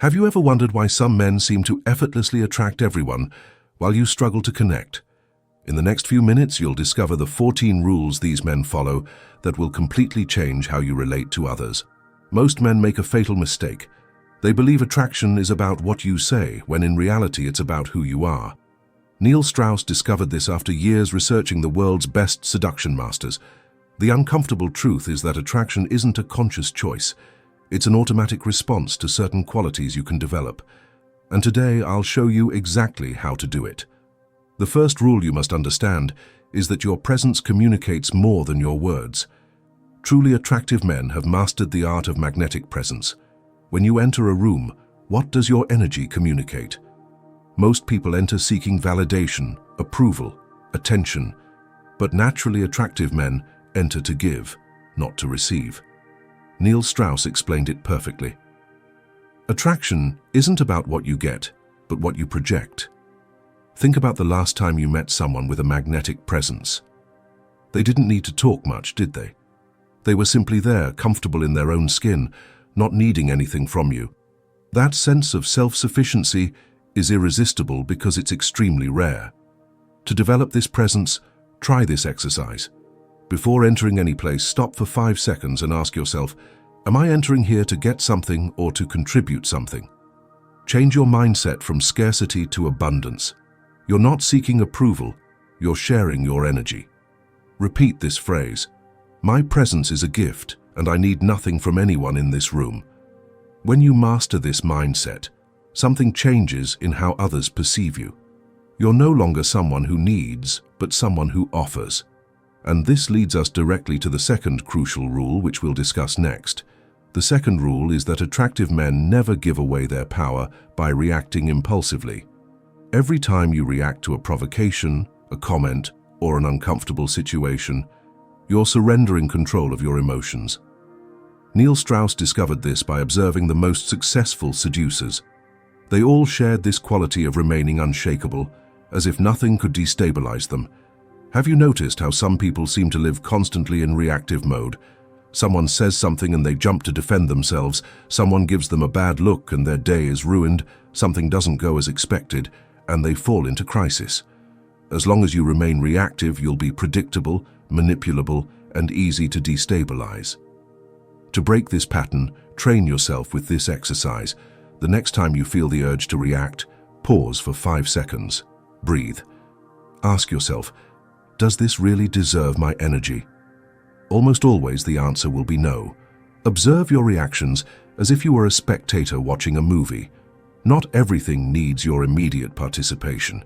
Have you ever wondered why some men seem to effortlessly attract everyone while you struggle to connect? In the next few minutes, you'll discover the 14 rules these men follow that will completely change how you relate to others. Most men make a fatal mistake. They believe attraction is about what you say, when in reality it's about who you are. Neil Strauss discovered this after years researching the world's best seduction masters. The uncomfortable truth is that attraction isn't a conscious choice. It's an automatic response to certain qualities you can develop. And today I'll show you exactly how to do it. The first rule you must understand is that your presence communicates more than your words. Truly attractive men have mastered the art of magnetic presence. When you enter a room, what does your energy communicate? Most people enter seeking validation, approval, attention, but naturally attractive men enter to give, not to receive. Neil Strauss explained it perfectly. Attraction isn't about what you get, but what you project. Think about the last time you met someone with a magnetic presence. They didn't need to talk much, did they? They were simply there, comfortable in their own skin, not needing anything from you. That sense of self-sufficiency is irresistible because it's extremely rare. To develop this presence, try this exercise. Before entering any place, stop for 5 seconds and ask yourself, am I entering here to get something or to contribute something? Change your mindset from scarcity to abundance. You're not seeking approval, you're sharing your energy. Repeat this phrase, my presence is a gift and I need nothing from anyone in this room. When you master this mindset, something changes in how others perceive you. You're no longer someone who needs, but someone who offers. And this leads us directly to the second crucial rule, which we'll discuss next. The second rule is that attractive men never give away their power by reacting impulsively. Every time you react to a provocation, a comment, or an uncomfortable situation, you're surrendering control of your emotions. Neil Strauss discovered this by observing the most successful seducers. They all shared this quality of remaining unshakable, as if nothing could destabilize them. Have you noticed how some people seem to live constantly in reactive mode? Someone says something and they jump to defend themselves, someone gives them a bad look and their day is ruined, something doesn't go as expected, and they fall into crisis. As long as you remain reactive, you'll be predictable, manipulable, and easy to destabilize. To break this pattern, train yourself with this exercise. The next time you feel the urge to react, pause for 5 seconds. Breathe. Ask yourself, does this really deserve my energy? Almost always the answer will be no. Observe your reactions as if you were a spectator watching a movie. Not everything needs your immediate participation.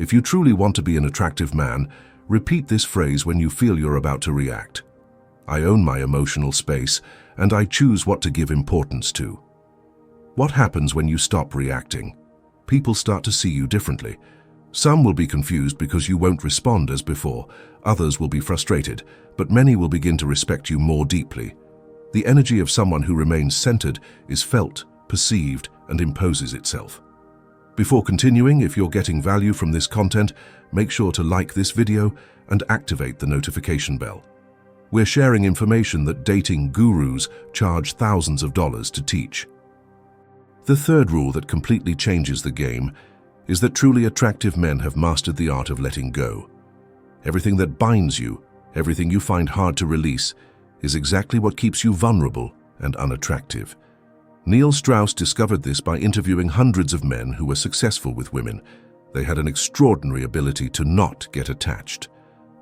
If you truly want to be an attractive man, repeat this phrase when you feel you're about to react. I own my emotional space, and I choose what to give importance to. What happens when you stop reacting? People start to see you differently. Some will be confused because you won't respond as before. Others will be frustrated, but many will begin to respect you more deeply. The energy of someone who remains centered is felt, perceived, and imposes itself. Before continuing, if you're getting value from this content, make sure to like this video and activate the notification bell. We're sharing information that dating gurus charge thousands of dollars to teach. The third rule that completely changes the game is that truly attractive men have mastered the art of letting go. Everything that binds you, everything you find hard to release, is exactly what keeps you vulnerable and unattractive. Neil Strauss discovered this by interviewing hundreds of men who were successful with women. They had an extraordinary ability to not get attached.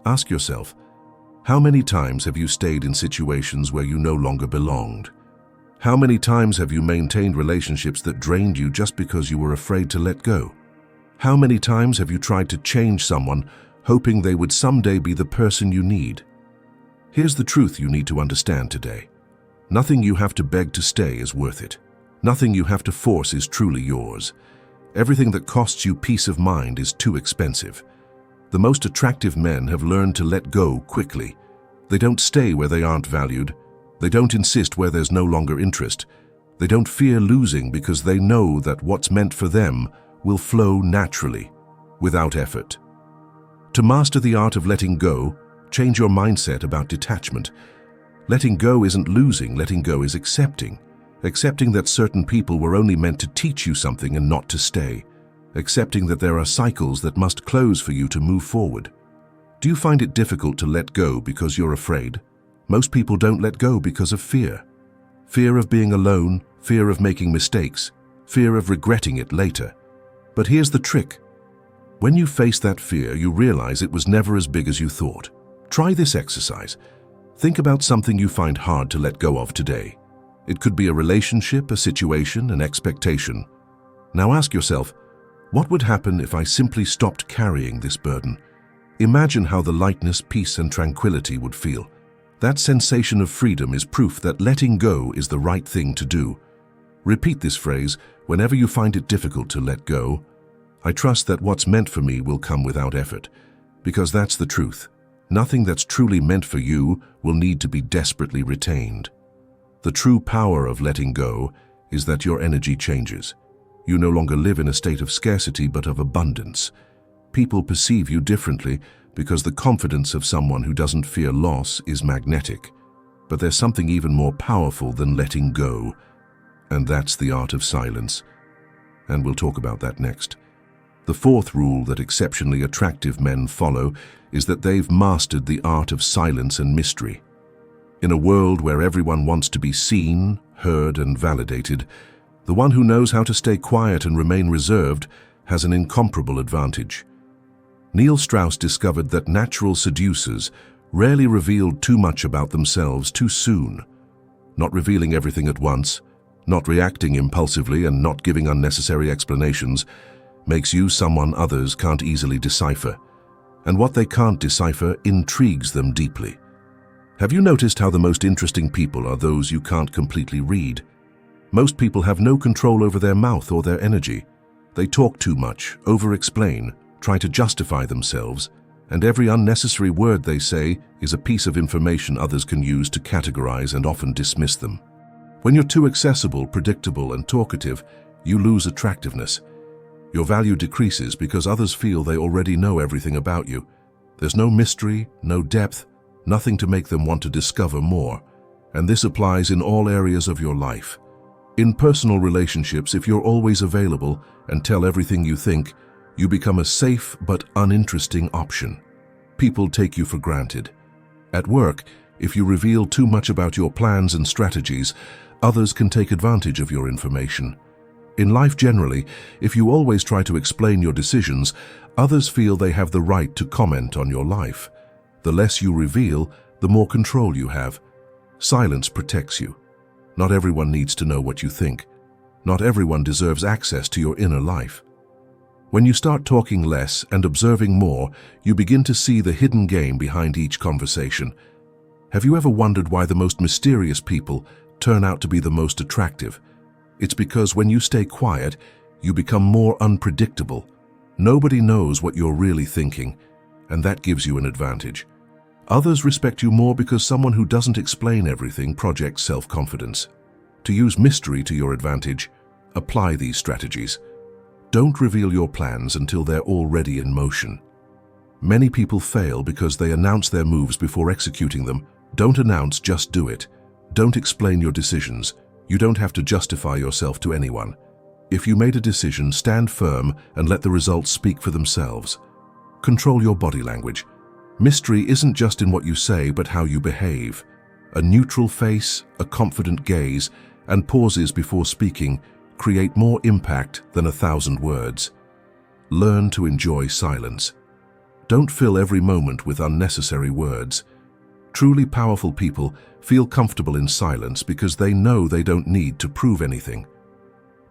Ask yourself, how many times have you stayed in situations where you no longer belonged? How many times have you maintained relationships that drained you just because you were afraid to let go? How many times have you tried to change someone, hoping they would someday be the person you need? Here's the truth you need to understand today. Nothing you have to beg to stay is worth it. Nothing you have to force is truly yours. Everything that costs you peace of mind is too expensive. The most attractive men have learned to let go quickly. They don't stay where they aren't valued. They don't insist where there's no longer interest. They don't fear losing because they know that what's meant for them will flow naturally, without effort. To master the art of letting go, change your mindset about detachment. Letting go isn't losing, letting go is accepting. accepting that certain people were only meant to teach you something and not to stay, accepting that there are cycles that must close for you to move forward. Do you find it difficult to let go because you're afraid? Most people don't let go because of fear. Fear of being alone, fear of making mistakes, fear of regretting it later. But here's the trick. When you face that fear, you realize it was never as big as you thought. Try this exercise. Think about something you find hard to let go of today. It could be a relationship, a situation, an expectation. Now ask yourself, what would happen if I simply stopped carrying this burden? Imagine how the lightness, peace, and tranquility would feel. That sensation of freedom is proof that letting go is the right thing to do. Repeat this phrase whenever you find it difficult to let go. I trust that what's meant for me will come without effort, because that's the truth. Nothing that's truly meant for you will need to be desperately retained. The true power of letting go is that your energy changes. You no longer live in a state of scarcity but of abundance. People perceive you differently because the confidence of someone who doesn't fear loss is magnetic. But there's something even more powerful than letting go, and that's the art of silence. And we'll talk about that next. The fourth rule that exceptionally attractive men follow is that they've mastered the art of silence and mystery. In a world where everyone wants to be seen, heard, and validated, the one who knows how to stay quiet and remain reserved has an incomparable advantage. Neil Strauss discovered that natural seducers rarely revealed too much about themselves too soon. Not revealing everything at once, not reacting impulsively, and not giving unnecessary explanations makes you someone others can't easily decipher. And what they can't decipher intrigues them deeply. Have you noticed how the most interesting people are those you can't completely read? Most people have no control over their mouth or their energy. They talk too much, over-explain, try to justify themselves, and every unnecessary word they say is a piece of information others can use to categorize and often dismiss them. When you're too accessible, predictable, and talkative, you lose attractiveness. Your value decreases because others feel they already know everything about you. There's no mystery, no depth, nothing to make them want to discover more. And this applies in all areas of your life. In personal relationships, if you're always available and tell everything you think, you become a safe but uninteresting option. People take you for granted. At work, if you reveal too much about your plans and strategies, others can take advantage of your information. In life generally, if you always try to explain your decisions, others feel they have the right to comment on your life. The less you reveal, the more control you have. Silence protects you. Not everyone needs to know what you think. Not everyone deserves access to your inner life. When you start talking less and observing more, you begin to see the hidden game behind each conversation. Have you ever wondered why the most mysterious people turn out to be the most attractive? It's because when you stay quiet, you become more unpredictable. Nobody knows what you're really thinking, and that gives you an advantage. Others respect you more because someone who doesn't explain everything projects self-confidence. To use mystery to your advantage, apply these strategies. Don't reveal your plans until they're already in motion. Many people fail because they announce their moves before executing them. Don't announce, just do it. Don't explain your decisions. You don't have to justify yourself to anyone. If you made a decision, stand firm and let the results speak for themselves. Control your body language. Mystery isn't just in what you say, but how you behave. A neutral face, a confident gaze, and pauses before speaking create more impact than 1,000 words. Learn to enjoy silence. Don't fill every moment with unnecessary words. Truly powerful people feel comfortable in silence because they know they don't need to prove anything.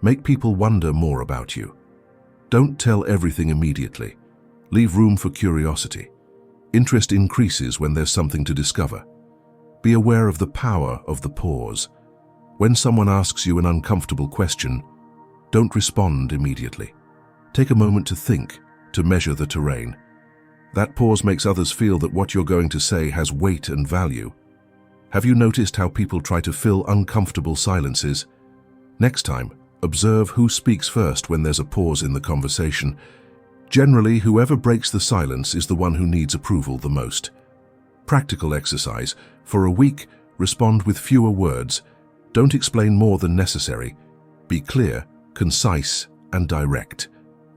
Make people wonder more about you. Don't tell everything immediately. Leave room for curiosity. Interest increases when there's something to discover. Be aware of the power of the pause. When someone asks you an uncomfortable question, don't respond immediately. Take a moment to think, to measure the terrain. That pause makes others feel that what you're going to say has weight and value. Have you noticed how people try to fill uncomfortable silences? Next time, observe who speaks first when there's a pause in the conversation. Generally, whoever breaks the silence is the one who needs approval the most. Practical exercise. For a week, respond with fewer words. Don't explain more than necessary. Be clear, concise, and direct.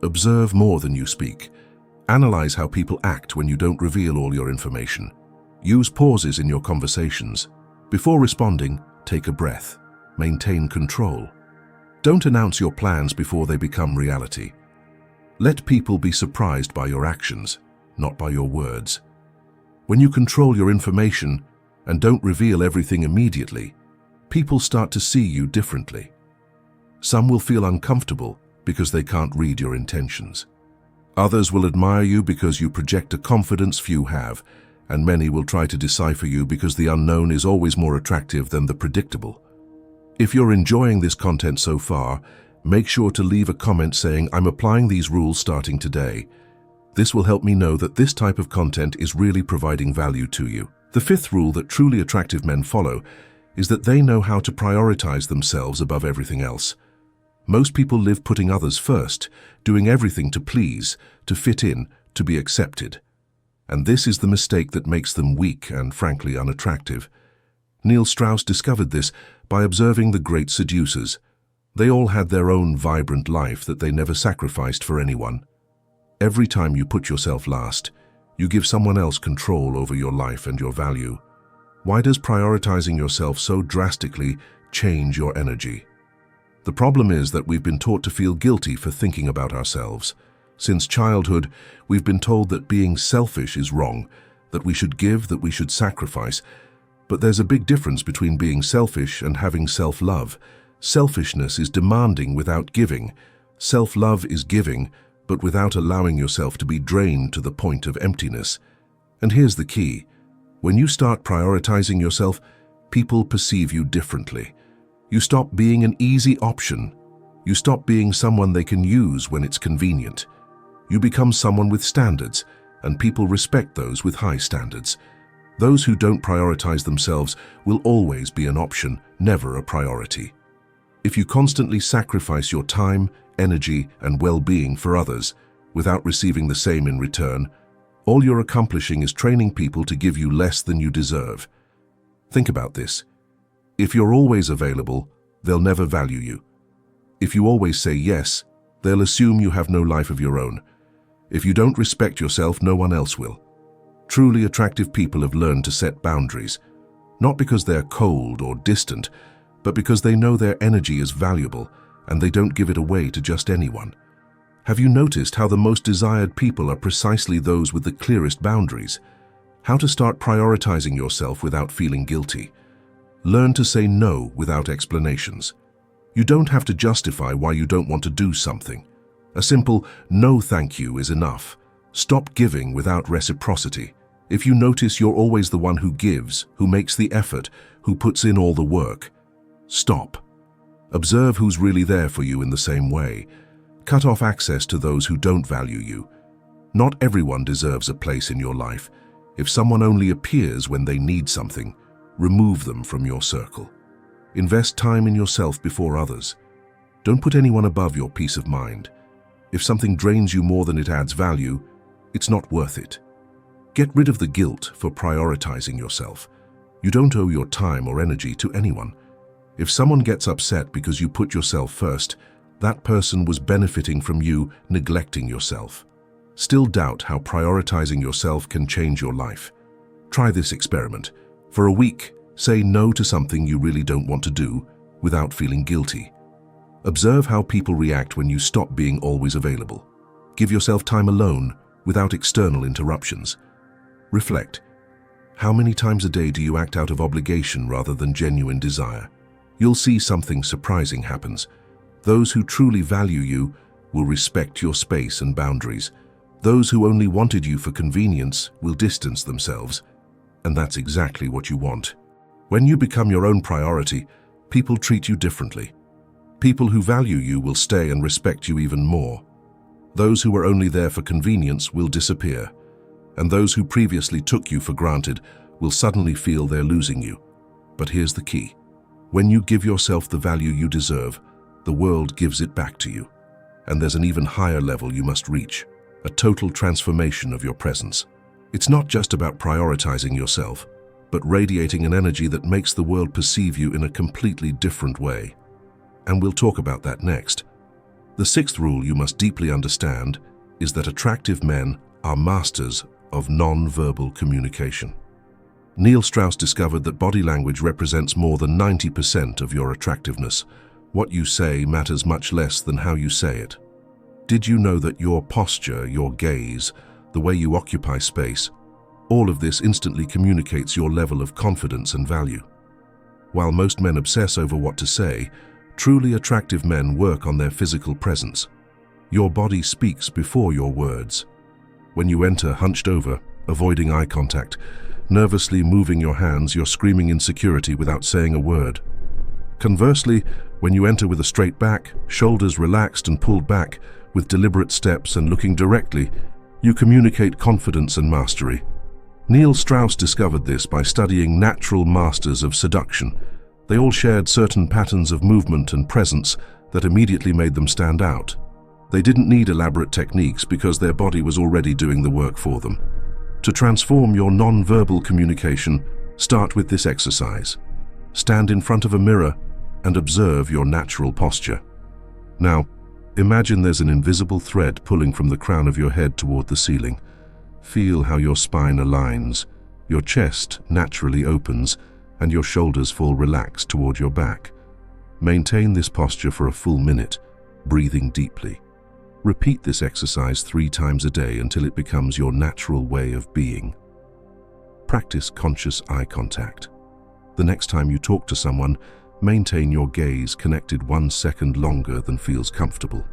Observe more than you speak. Analyze how people act when you don't reveal all your information. Use pauses in your conversations. Before responding, take a breath. Maintain control. Don't announce your plans before they become reality. Let people be surprised by your actions, not by your words. When you control your information and don't reveal everything immediately, people start to see you differently. Some will feel uncomfortable because they can't read your intentions. Others will admire you because you project a confidence few have, and many will try to decipher you because the unknown is always more attractive than the predictable. If you're enjoying this content so far, make sure to leave a comment saying, "I'm applying these rules starting today." This will help me know that this type of content is really providing value to you. The fifth rule that truly attractive men follow is that they know how to prioritize themselves above everything else. Most people live putting others first, doing everything to please, to fit in, to be accepted. And this is the mistake that makes them weak and, frankly, unattractive. Neil Strauss discovered this by observing the great seducers. They all had their own vibrant life that they never sacrificed for anyone. Every time you put yourself last, you give someone else control over your life and your value. Why does prioritizing yourself so drastically change your energy? The problem is that we've been taught to feel guilty for thinking about ourselves. Since childhood, we've been told that being selfish is wrong, that we should give, that we should sacrifice. But there's a big difference between being selfish and having self-love. Selfishness is demanding without giving. Self-love is giving, but without allowing yourself to be drained to the point of emptiness. And here's the key. When you start prioritizing yourself, people perceive you differently. You stop being an easy option. You stop being someone they can use when it's convenient. You become someone with standards, and people respect those with high standards. Those who don't prioritize themselves will always be an option, never a priority. If you constantly sacrifice your time, energy, and well-being for others without receiving the same in return, all you're accomplishing is training people to give you less than you deserve. Think about this. If you're always available, they'll never value you. If you always say yes, they'll assume you have no life of your own. If you don't respect yourself, no one else will. Truly attractive people have learned to set boundaries, not because they're cold or distant, but because they know their energy is valuable and they don't give it away to just anyone. Have you noticed how the most desired people are precisely those with the clearest boundaries? How to start prioritizing yourself without feeling guilty. Learn to say no without explanations. You don't have to justify why you don't want to do something. A simple "no thank you" is enough. Stop giving without reciprocity. If you notice you're always the one who gives, who makes the effort, who puts in all the work, stop. Observe who's really there for you in the same way. Cut off access to those who don't value you. Not everyone deserves a place in your life. If someone only appears when they need something, remove them from your circle. Invest time in yourself before others. Don't put anyone above your peace of mind. If something drains you more than it adds value, it's not worth it. Get rid of the guilt for prioritizing yourself. You don't owe your time or energy to anyone. If someone gets upset because you put yourself first, that person was benefiting from you neglecting yourself. Still doubt how prioritizing yourself can change your life? Try this experiment. For a week, say no to something you really don't want to do without feeling guilty. Observe how people react when you stop being always available. Give yourself time alone without external interruptions. Reflect. How many times a day do you act out of obligation rather than genuine desire? You'll see something surprising happens. Those who truly value you will respect your space and boundaries. Those who only wanted you for convenience will distance themselves. And that's exactly what you want. When you become your own priority, people treat you differently. People who value you will stay and respect you even more. Those who were only there for convenience will disappear. And those who previously took you for granted will suddenly feel they're losing you. But here's the key. When you give yourself the value you deserve, the world gives it back to you. And there's an even higher level you must reach, a total transformation of your presence. It's not just about prioritizing yourself. but radiating an energy that makes the world perceive you in a completely different way. And we'll talk about that next. The sixth rule you must deeply understand is that attractive men are masters of non-verbal communication. Neil Strauss discovered that body language represents more than 90% of your attractiveness. What you say matters much less than how you say it. Did you know that your posture, your gaze, the way you occupy space, all of this instantly communicates your level of confidence and value? While most men obsess over what to say, truly attractive men work on their physical presence. Your body speaks before your words. When you enter hunched over, avoiding eye contact, nervously moving your hands, you're screaming insecurity without saying a word. Conversely, when you enter with a straight back, shoulders relaxed and pulled back, with deliberate steps and looking directly, you communicate confidence and mastery. Neil Strauss discovered this by studying natural masters of seduction. They all shared certain patterns of movement and presence that immediately made them stand out. They didn't need elaborate techniques because their body was already doing the work for them. To transform your non-verbal communication, start with this exercise. Stand in front of a mirror and observe your natural posture. Now, imagine there's an invisible thread pulling from the crown of your head toward the ceiling. Feel how your spine aligns, your chest naturally opens, and your shoulders fall relaxed toward your back. Maintain this posture for a full minute, breathing deeply. Repeat this exercise 3 times a day until it becomes your natural way of being. Practice conscious eye contact. The next time you talk to someone, maintain your gaze connected 1 second longer than feels comfortable.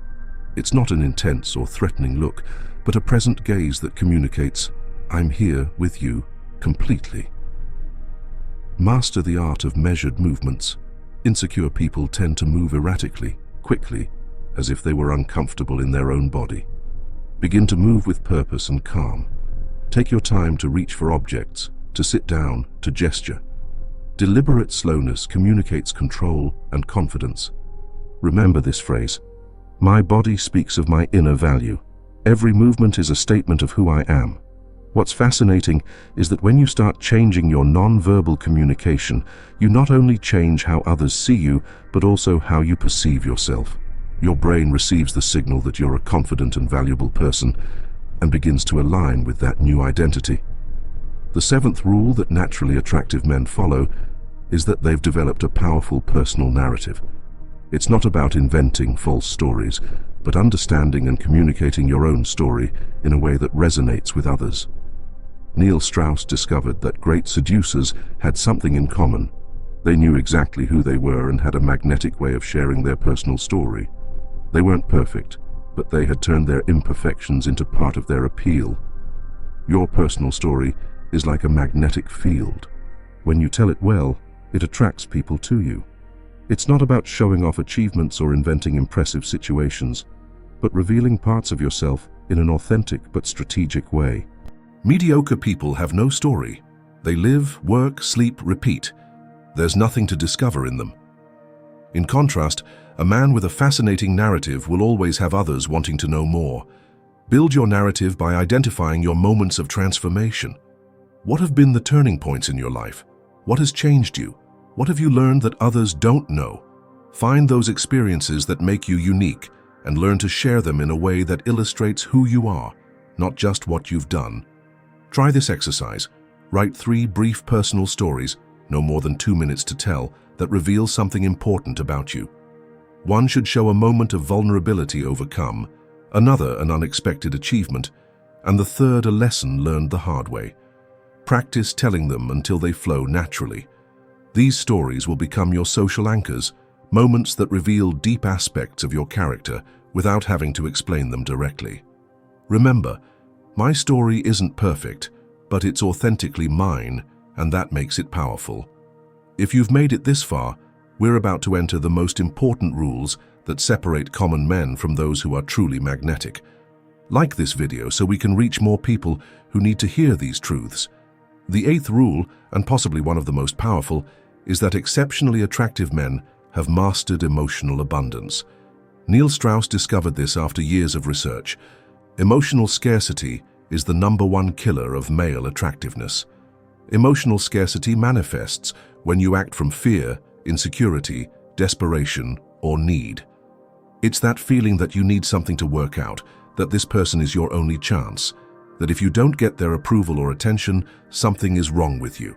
It's not an intense or threatening look, but a present gaze that communicates, "I'm here with you completely." Master the art of measured movements. Insecure people tend to move erratically, quickly, as if they were uncomfortable in their own body. Begin to move with purpose and calm. Take your time to reach for objects, to sit down, to gesture. Deliberate slowness communicates control and confidence. Remember this phrase: "My body speaks of my inner value. Every movement is a statement of who I am." What's fascinating is that when you start changing your non-verbal communication, you not only change how others see you, but also how you perceive yourself. Your brain receives the signal that you're a confident and valuable person and begins to align with that new identity. The 7th rule that naturally attractive men follow is that they've developed a powerful personal narrative. It's not about inventing false stories, but understanding and communicating your own story in a way that resonates with others. Neil Strauss discovered that great seducers had something in common. They knew exactly who they were and had a magnetic way of sharing their personal story. They weren't perfect, but they had turned their imperfections into part of their appeal. Your personal story is like a magnetic field. When you tell it well, it attracts people to you. It's not about showing off achievements or inventing impressive situations, but revealing parts of yourself in an authentic but strategic way. Mediocre people have no story. They live, work, sleep, repeat. There's nothing to discover in them. In contrast, a man with a fascinating narrative will always have others wanting to know more. Build your narrative by identifying your moments of transformation. What have been the turning points in your life? What has changed you? What have you learned that others don't know? Find those experiences that make you unique and learn to share them in a way that illustrates who you are, not just what you've done. Try this exercise. Write 3 brief personal stories, no more than 2 minutes to tell, that reveal something important about you. One should show a moment of vulnerability overcome, another an unexpected achievement, and the third a lesson learned the hard way. Practice telling them until they flow naturally. These stories will become your social anchors, moments that reveal deep aspects of your character without having to explain them directly. Remember, my story isn't perfect, but it's authentically mine, and that makes it powerful. If you've made it this far, we're about to enter the most important rules that separate common men from those who are truly magnetic. Like this video so we can reach more people who need to hear these truths. The 8th rule, and possibly one of the most powerful, is that exceptionally attractive men have mastered emotional abundance. Neil Strauss discovered this after years of research. Emotional scarcity is the #1 killer of male attractiveness. Emotional scarcity manifests when you act from fear, insecurity, desperation, or need. It's that feeling that you need something to work out, that this person is your only chance, that if you don't get their approval or attention, something is wrong with you.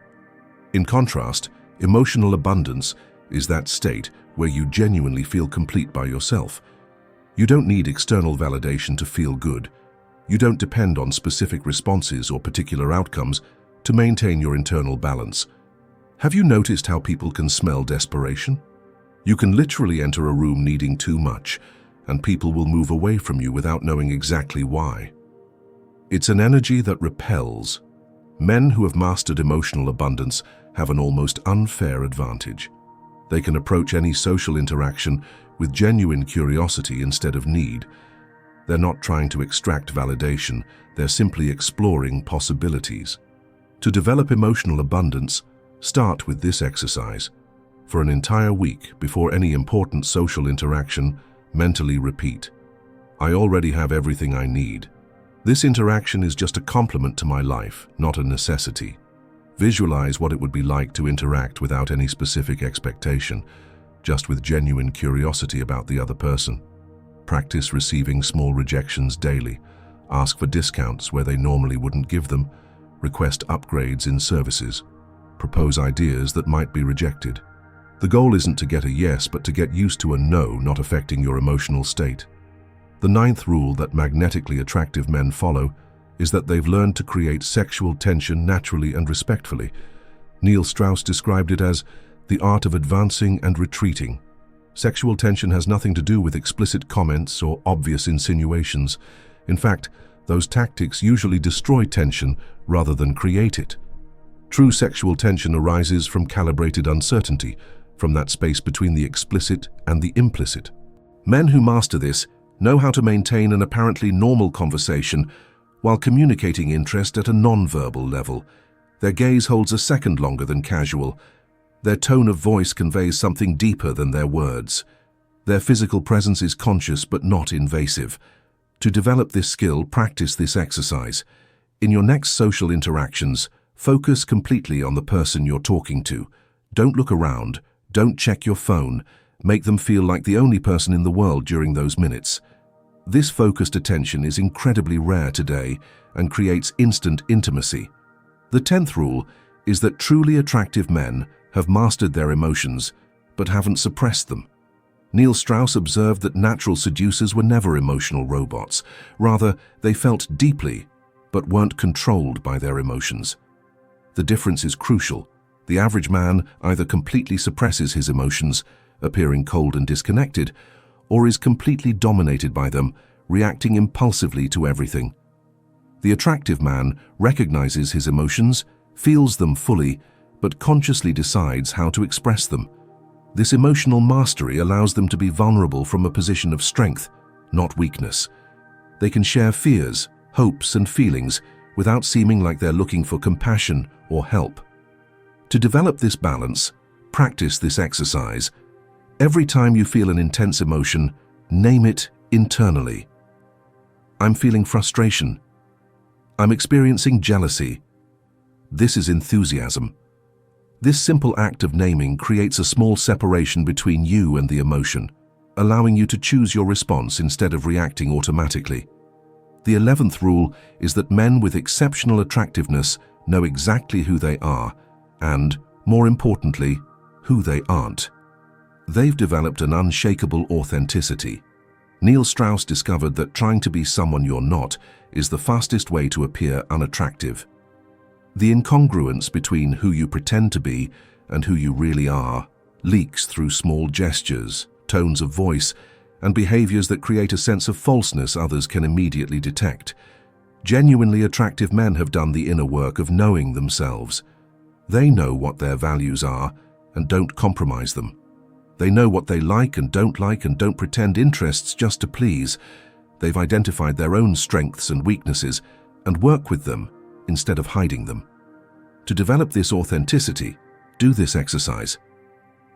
In contrast, emotional abundance is that state where you genuinely feel complete by yourself. You don't need external validation to feel good. You don't depend on specific responses or particular outcomes to maintain your internal balance. Have you noticed how people can smell desperation? You can literally enter a room needing too much, and people will move away from you without knowing exactly why. It's an energy that repels. Men who have mastered emotional abundance have an almost unfair advantage. They can approach any social interaction with genuine curiosity instead of need. They're not trying to extract validation, they're simply exploring possibilities. To develop emotional abundance, start with this exercise. For an entire week before any important social interaction, mentally repeat, "I already have everything I need. This interaction is just a complement to my life, not a necessity." Visualize what it would be like to interact without any specific expectation, just with genuine curiosity about the other person. Practice receiving small rejections daily. Ask for discounts where they normally wouldn't give them. Request upgrades in services. Propose ideas that might be rejected. The goal isn't to get a yes, but to get used to a no not affecting your emotional state. The 9th rule that magnetically attractive men follow is that they've learned to create sexual tension naturally and respectfully. Neil Strauss described it as the art of advancing and retreating. Sexual tension has nothing to do with explicit comments or obvious insinuations. In fact, those tactics usually destroy tension rather than create it. True sexual tension arises from calibrated uncertainty, from that space between the explicit and the implicit. Men who master this know how to maintain an apparently normal conversation while communicating interest at a non-verbal level. Their gaze holds a second longer than casual. Their tone of voice conveys something deeper than their words. Their physical presence is conscious but not invasive. To develop this skill, practice this exercise. In your next social interactions, focus completely on the person you're talking to. Don't look around. Don't check your phone. Make them feel like the only person in the world during those minutes. This focused attention is incredibly rare today and creates instant intimacy. The 10th rule is that truly attractive men have mastered their emotions but haven't suppressed them. Neil Strauss observed that natural seducers were never emotional robots. Rather, they felt deeply but weren't controlled by their emotions. The difference is crucial. The average man either completely suppresses his emotions, appearing cold and disconnected, or is completely dominated by them, reacting impulsively to everything. The attractive man recognizes his emotions, feels them fully, but consciously decides how to express them. This emotional mastery allows them to be vulnerable from a position of strength, not weakness. They can share fears, hopes, and feelings without seeming like they're looking for compassion or help. To develop this balance, practice this exercise. Every time you feel an intense emotion, name it internally. I'm feeling frustration. I'm experiencing jealousy. This is enthusiasm. This simple act of naming creates a small separation between you and the emotion, allowing you to choose your response instead of reacting automatically. The 11th rule is that men with exceptional attractiveness know exactly who they are and, more importantly, who they aren't. They've developed an unshakable authenticity. Neil Strauss discovered that trying to be someone you're not is the fastest way to appear unattractive. The incongruence between who you pretend to be and who you really are leaks through small gestures, tones of voice, and behaviors that create a sense of falseness others can immediately detect. Genuinely attractive men have done the inner work of knowing themselves. They know what their values are and don't compromise them. They know what they like and don't pretend interests just to please. They've identified their own strengths and weaknesses and work with them instead of hiding them. To develop this authenticity, do this exercise.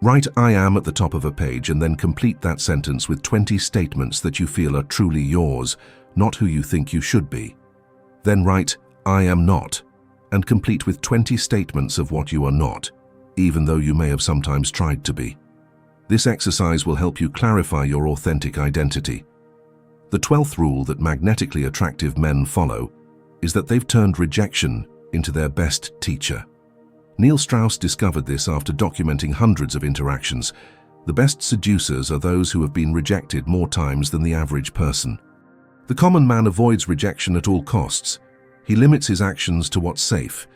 Write "I am" at the top of a page and then complete that sentence with 20 statements that you feel are truly yours, not who you think you should be. Then write "I am not" and complete with 20 statements of what you are not, even though you may have sometimes tried to be. This exercise will help you clarify your authentic identity. The 12th rule that magnetically attractive men follow is that they've turned rejection into their best teacher. Neil Strauss discovered this after documenting hundreds of interactions. The best seducers are those who have been rejected more times than the average person. The common man avoids rejection at all costs. He limits his actions to what's safe.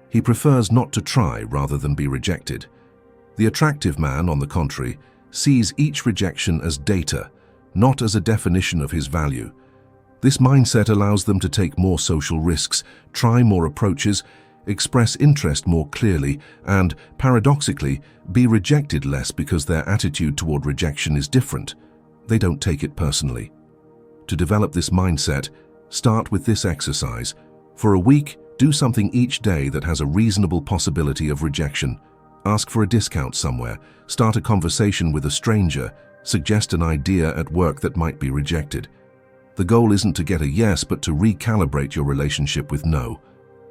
He prefers not to try rather than be rejected. The attractive man, on the contrary, sees each rejection as data, not as a definition of his value. This mindset allows them to take more social risks, try more approaches, express interest more clearly, and, paradoxically, be rejected less because their attitude toward rejection is different. They don't take it personally. To develop this mindset, start with this exercise. For a week, do something each day that has a reasonable possibility of rejection. Ask for a discount somewhere, start a conversation with a stranger, suggest an idea at work that might be rejected. The goal isn't to get a yes, but to recalibrate your relationship with no.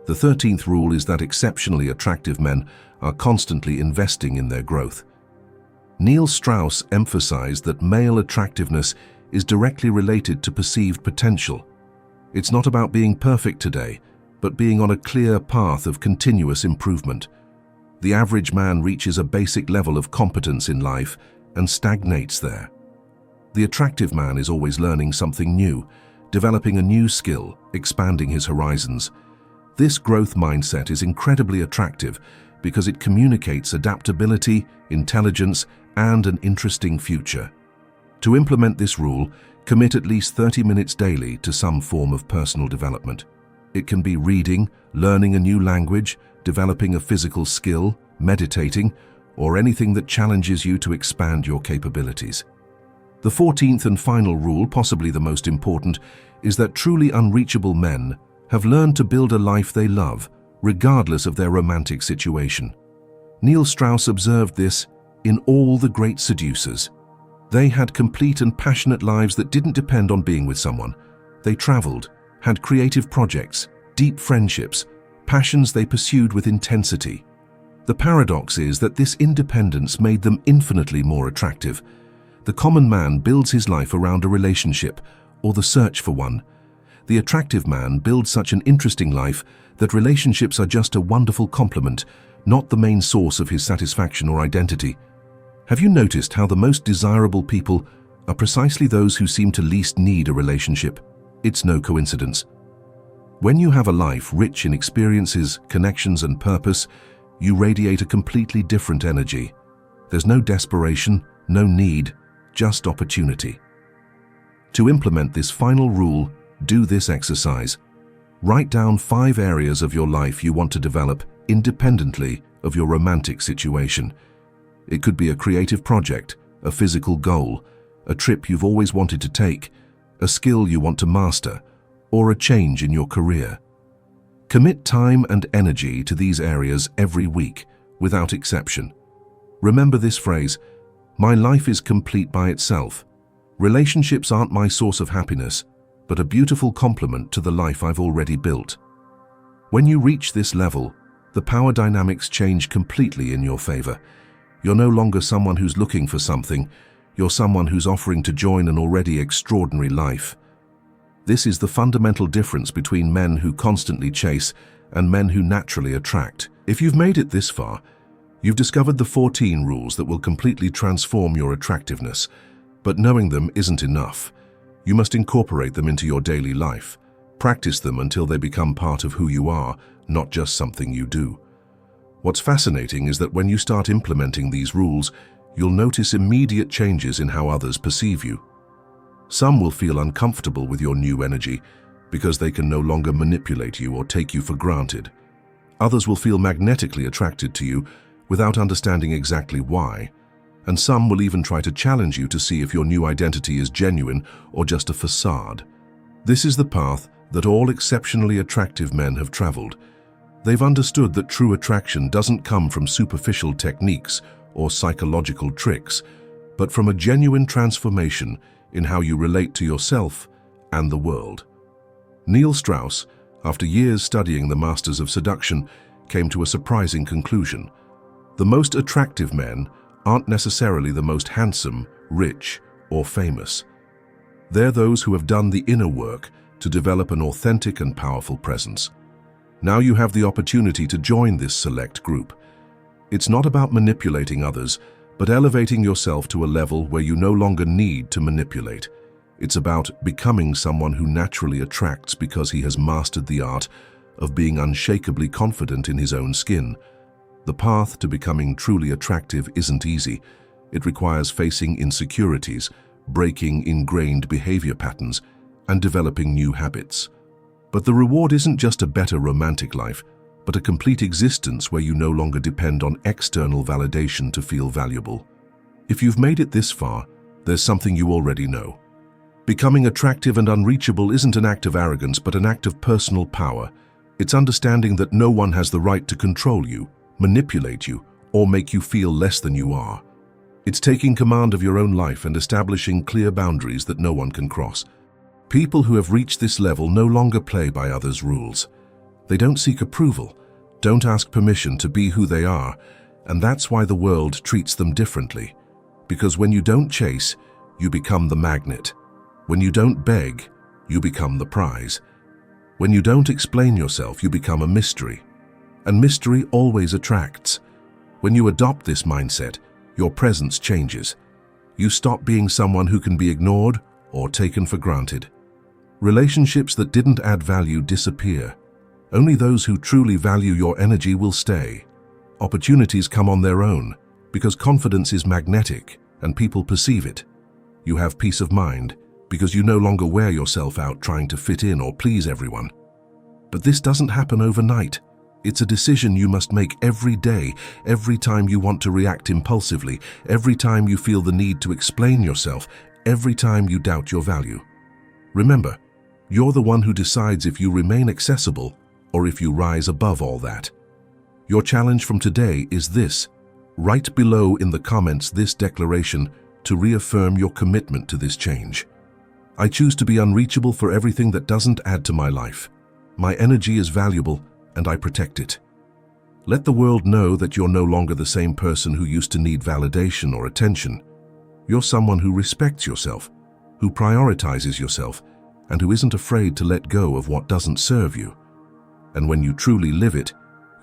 The 13th rule is that exceptionally attractive men are constantly investing in their growth. Neil Strauss emphasized that male attractiveness is directly related to perceived potential. It's not about being perfect today, but being on a clear path of continuous improvement. The average man reaches a basic level of competence in life and stagnates there. The attractive man is always learning something new, developing a new skill, expanding his horizons. This growth mindset is incredibly attractive because it communicates adaptability, intelligence, and an interesting future. To implement this rule, commit at least 30 minutes daily to some form of personal development. It can be reading, learning a new language, developing a physical skill, meditating, or anything that challenges you to expand your capabilities. The 14th and final rule, possibly the most important, is that truly unreachable men have learned to build a life they love, regardless of their romantic situation. Neil Strauss observed this in all the great seducers. They had complete and passionate lives that didn't depend on being with someone. They traveled, had creative projects, deep friendships, passions they pursued with intensity. The paradox is that this independence made them infinitely more attractive. The common man builds his life around a relationship or the search for one. The attractive man builds such an interesting life that relationships are just a wonderful complement, not the main source of his satisfaction or identity. Have you noticed how the most desirable people are precisely those who seem to least need a relationship? It's no coincidence. When you have a life rich in experiences, connections, and purpose, you radiate a completely different energy. There's no desperation, no need, just opportunity. To implement this final rule, do this exercise. Write down 5 areas of your life you want to develop independently of your romantic situation. It could be a creative project, a physical goal, a trip you've always wanted to take, a skill you want to master, or a change in your career. Commit time and energy to these areas every week, without exception. Remember this phrase, "My life is complete by itself. Relationships aren't my source of happiness, but a beautiful complement to the life I've already built." When you reach this level, the power dynamics change completely in your favor. You're no longer someone who's looking for something, you're someone who's offering to join an already extraordinary life. This is the fundamental difference between men who constantly chase and men who naturally attract. If you've made it this far, you've discovered the 14 rules that will completely transform your attractiveness. But knowing them isn't enough. You must incorporate them into your daily life. Practice them until they become part of who you are, not just something you do. What's fascinating is that when you start implementing these rules, you'll notice immediate changes in how others perceive you. Some will feel uncomfortable with your new energy because they can no longer manipulate you or take you for granted. Others will feel magnetically attracted to you without understanding exactly why. And some will even try to challenge you to see if your new identity is genuine or just a facade. This is the path that all exceptionally attractive men have traveled. They've understood that true attraction doesn't come from superficial techniques or psychological tricks, but from a genuine transformation in how you relate to yourself and the world. Neil Strauss, after years studying the masters of seduction, came to a surprising conclusion. The most attractive men aren't necessarily the most handsome, rich, or famous. They're those who have done the inner work to develop an authentic and powerful presence. Now you have the opportunity to join this select group. It's not about manipulating others, but elevating yourself to a level where you no longer need to manipulate. It's about becoming someone who naturally attracts because he has mastered the art of being unshakably confident in his own skin. The path to becoming truly attractive isn't easy. It requires facing insecurities, breaking ingrained behavior patterns, and developing new habits. But the reward isn't just a better romantic life, but a complete existence where you no longer depend on external validation to feel valuable. If you've made it this far, there's something you already know. Becoming attractive and unreachable isn't an act of arrogance, but an act of personal power. It's understanding that no one has the right to control you, manipulate you, or make you feel less than you are. It's taking command of your own life and establishing clear boundaries that no one can cross. People who have reached this level no longer play by others' rules. They don't seek approval, don't ask permission to be who they are, and that's why the world treats them differently. Because when you don't chase, you become the magnet. When you don't beg, you become the prize. When you don't explain yourself, you become a mystery. And mystery always attracts. When you adopt this mindset, your presence changes. You stop being someone who can be ignored or taken for granted. Relationships that didn't add value disappear. Only those who truly value your energy will stay. Opportunities come on their own because confidence is magnetic and people perceive it. You have peace of mind because you no longer wear yourself out trying to fit in or please everyone. But this doesn't happen overnight. It's a decision you must make every day, every time you want to react impulsively, every time you feel the need to explain yourself, every time you doubt your value. Remember, you're the one who decides if you remain accessible or if you rise above all that. Your challenge from today is this. Write below in the comments this declaration to reaffirm your commitment to this change. I choose to be unreachable for everything that doesn't add to my life. My energy is valuable and I protect it. Let the world know that you're no longer the same person who used to need validation or attention. You're someone who respects yourself, who prioritizes yourself, and who isn't afraid to let go of what doesn't serve you. And when you truly live it,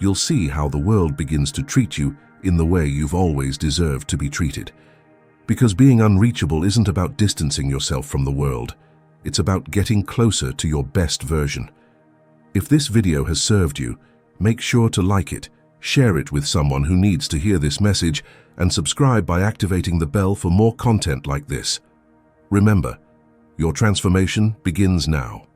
you'll see how the world begins to treat you in the way you've always deserved to be treated. Because being unreachable isn't about distancing yourself from the world. It's about getting closer to your best version. If this video has served you, make sure to like it, share it with someone who needs to hear this message, and subscribe by activating the bell for more content like this. Remember, your transformation begins now.